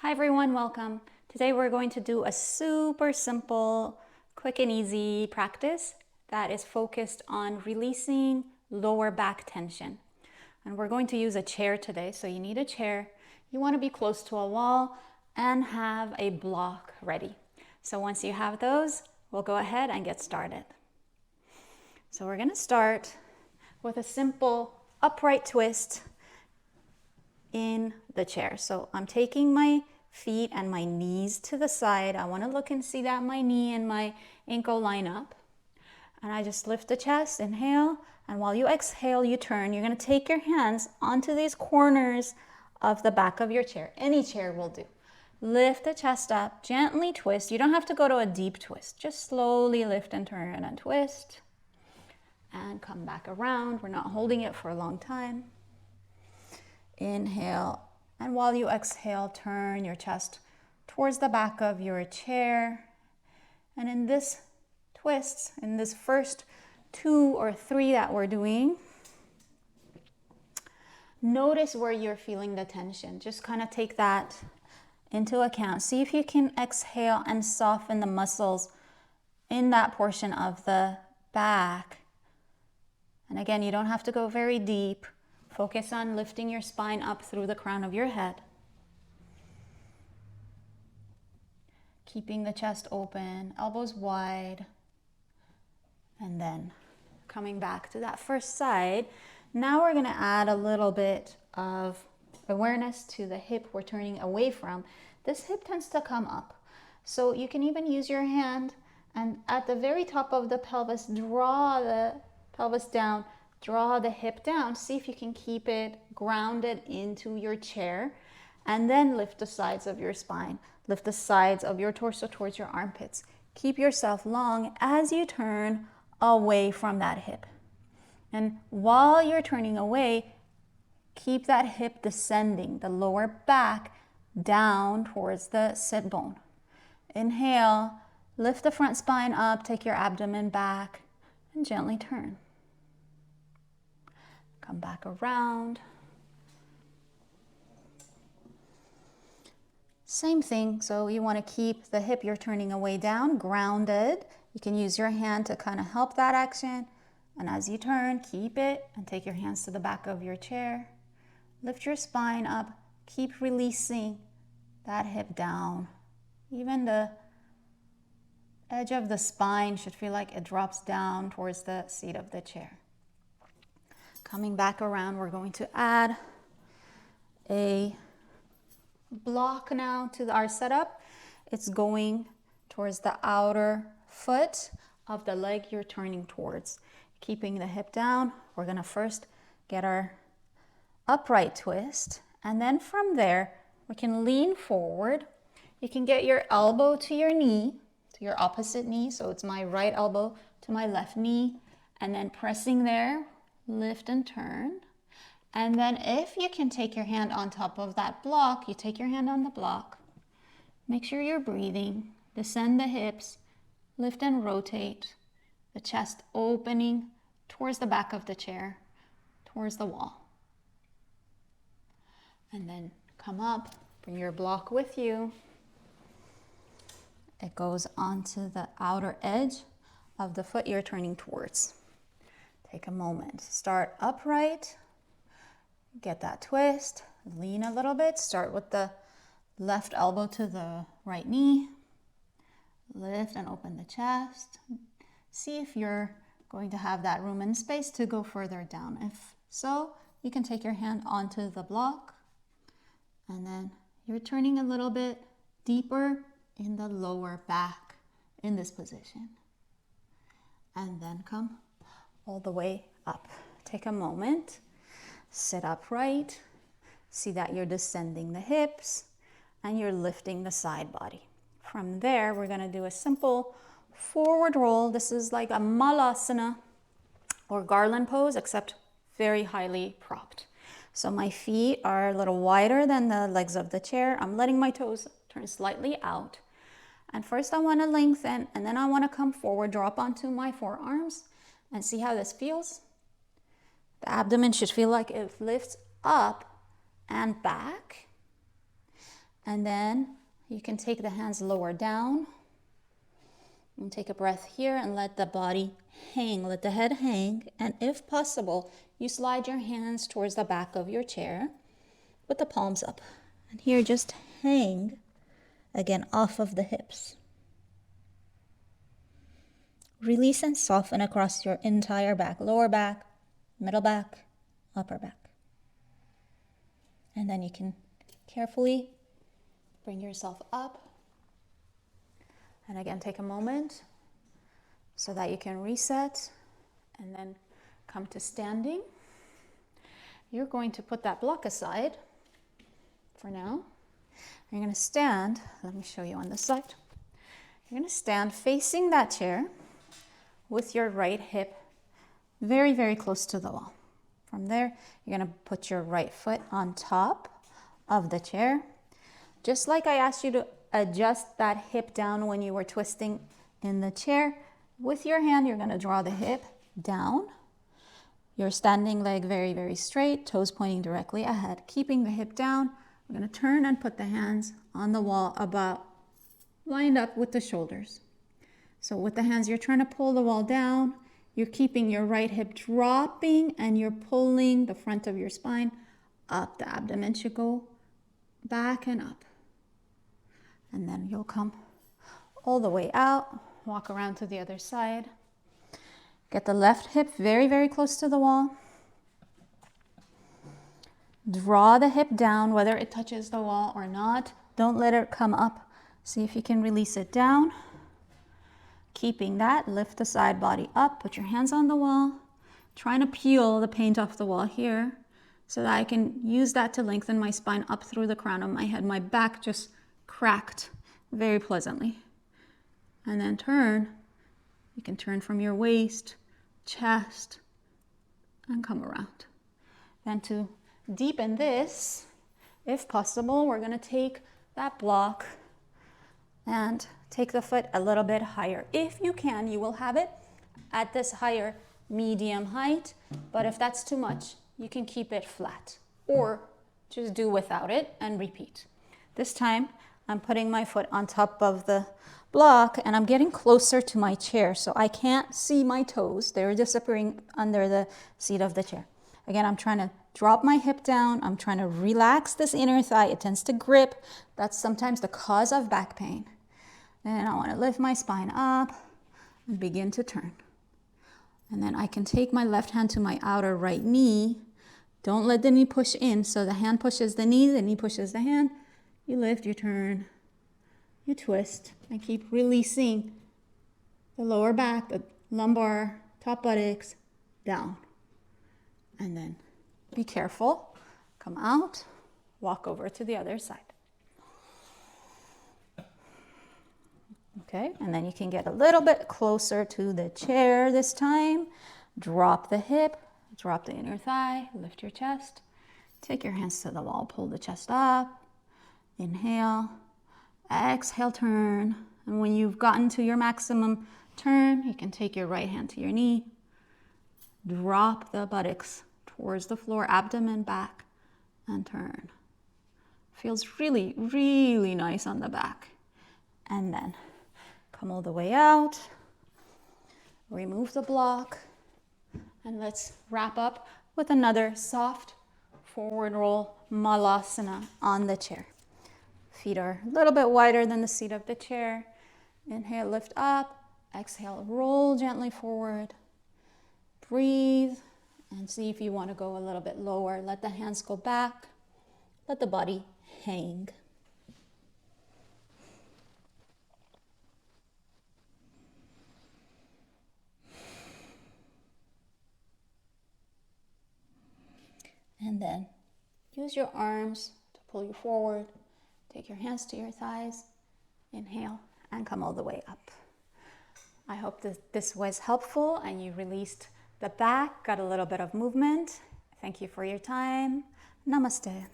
Hi everyone, welcome. Today we're going to do a super simple, quick and easy practice that is focused on releasing lower back tension. And we're going to use a chair today, so you need a chair. You want to be close to a wall and have a block ready. So once you have those, we'll go ahead and get started. So we're going to start with a simple upright twist in the chair. So I'm taking my feet and my knees to the side. I want to look and see that my knee and my ankle line up. And I just lift the chest, inhale, and while you exhale, you turn. You're going to take your hands onto these corners of the back of your chair. Any chair will do. Lift the chest up, gently twist. You don't have to go to a deep twist. Just slowly lift and turn and twist. And come back around. We're not holding it for a long time. Inhale, and while you exhale, turn your chest towards the back of your chair. And in this twist, in this first 2 or 3 that we're doing, notice where you're feeling the tension. Just kind of take that into account. See if you can exhale and soften the muscles in that portion of the back. And again, you don't have to go very deep. Focus on lifting your spine up through the crown of your head. Keeping the chest open, elbows wide. And then coming back to that first side. Now we're going to add a little bit of awareness to the hip we're turning away from. This hip tends to come up. So you can even use your hand and at the very top of the pelvis, draw the pelvis down. Draw the hip down. See if you can keep it grounded into your chair. And then lift the sides of your spine. Lift the sides of your torso towards your armpits. Keep yourself long as you turn away from that hip. And while you're turning away, keep that hip descending, the lower back down towards the sit bone. Inhale, lift the front spine up, take your abdomen back, and gently turn. Come back around. Same thing, so you want to keep the hip you're turning away down, grounded. You can use your hand to kind of help that action. And as you turn, keep it and take your hands to the back of your chair. Lift your spine up. Keep releasing that hip down. Even the edge of the spine should feel like it drops down towards the seat of the chair. Coming back around, we're going to add a block now to our setup. It's going towards the outer foot of the leg you're turning towards. Keeping the hip down, we're going to first get our upright twist. And then from there, we can lean forward. You can get your elbow to your knee, to your opposite knee. So it's my right elbow to my left knee. And then pressing there, lift and turn. And then if you can take your hand on top of that block, you take your hand on the block. Make sure you're breathing. Descend the hips, lift and rotate. The chest opening towards the back of the chair, towards the wall. And then come up, bring your block with you. It goes onto the outer edge of the foot you're turning towards. Take a moment. Start upright. Get that twist. Lean a little bit. Start with the left elbow to the right knee. Lift and open the chest. See if you're going to have that room and space to go further down. If so, you can take your hand onto the block. And then you're turning a little bit deeper in the lower back in this position. And then come all the way up. Take a moment, sit upright, see that you're descending the hips and you're lifting the side body. From there, we're going to do a simple forward roll. This is like a Malasana or garland pose, except very highly propped. So my feet are a little wider than the legs of the chair. I'm letting my toes turn slightly out. And first I want to lengthen, and then I want to come forward, drop onto my forearms. And see how this feels? The abdomen should feel like it lifts up and back. And then you can take the hands lower down and take a breath here and let the body hang, let the head hang. And if possible, you slide your hands towards the back of your chair with the palms up. And here, just hang again off of the hips. Release and soften across your entire back, lower back, middle back, upper back. And then you can carefully bring yourself up. And again, take a moment so that you can reset and then come to standing. You're going to put that block aside for now. You're going to stand, let me show you on this side. You're going to stand facing that chair with your right hip very, very close to the wall. From there, you're going to put your right foot on top of the chair. Just like I asked you to adjust that hip down when you were twisting in the chair, with your hand, you're going to draw the hip down. Your standing leg very, very straight, toes pointing directly ahead, keeping the hip down. We're going to turn and put the hands on the wall about lined up with the shoulders. So with the hands, you're trying to pull the wall down. You're keeping your right hip dropping and you're pulling the front of your spine up. The abdomen should go back and up. And then you'll come all the way out, walk around to the other side. Get the left hip very, very close to the wall. Draw the hip down, whether it touches the wall or not. Don't let it come up. See if you can release it down. Keeping that, lift the side body up, put your hands on the wall. Trying to peel the paint off the wall here so that I can use that to lengthen my spine up through the crown of my head. My back just cracked very pleasantly. And then turn. You can turn from your waist, chest, and come around. Then to deepen this, if possible, we're going to take that block and take the foot a little bit higher. If you can, you will have it at this higher medium height, but if that's too much, you can keep it flat or just do without it and repeat. This time, I'm putting my foot on top of the block and I'm getting closer to my chair so I can't see my toes. They're disappearing under the seat of the chair. Again, I'm trying to drop my hip down. I'm trying to relax this inner thigh. It tends to grip. That's sometimes the cause of back pain. And I want to lift my spine up and begin to turn. And then I can take my left hand to my outer right knee. Don't let the knee push in. So the hand pushes the knee pushes the hand. You lift, you turn, you twist, and keep releasing the lower back, the lumbar, top buttocks, down. And then be careful, come out, walk over to the other side. Okay, and then you can get a little bit closer to the chair this time. Drop the hip, drop the inner thigh, lift your chest. Take your hands to the wall, pull the chest up. Inhale, exhale, turn. And when you've gotten to your maximum turn, you can take your right hand to your knee. Drop the buttocks towards the floor, abdomen back, and turn. Feels really, really nice on the back. And then come all the way out. Remove the block. And let's wrap up with another soft forward roll Malasana on the chair. Feet are a little bit wider than the seat of the chair. Inhale, lift up. Exhale, roll gently forward. Breathe and see if you want to go a little bit lower. Let the hands go back. Let the body hang. And then use your arms to pull you forward. Take your hands to your thighs. Inhale and come all the way up. I hope that this was helpful and you released the back, got a little bit of movement. Thank you for your time. Namaste.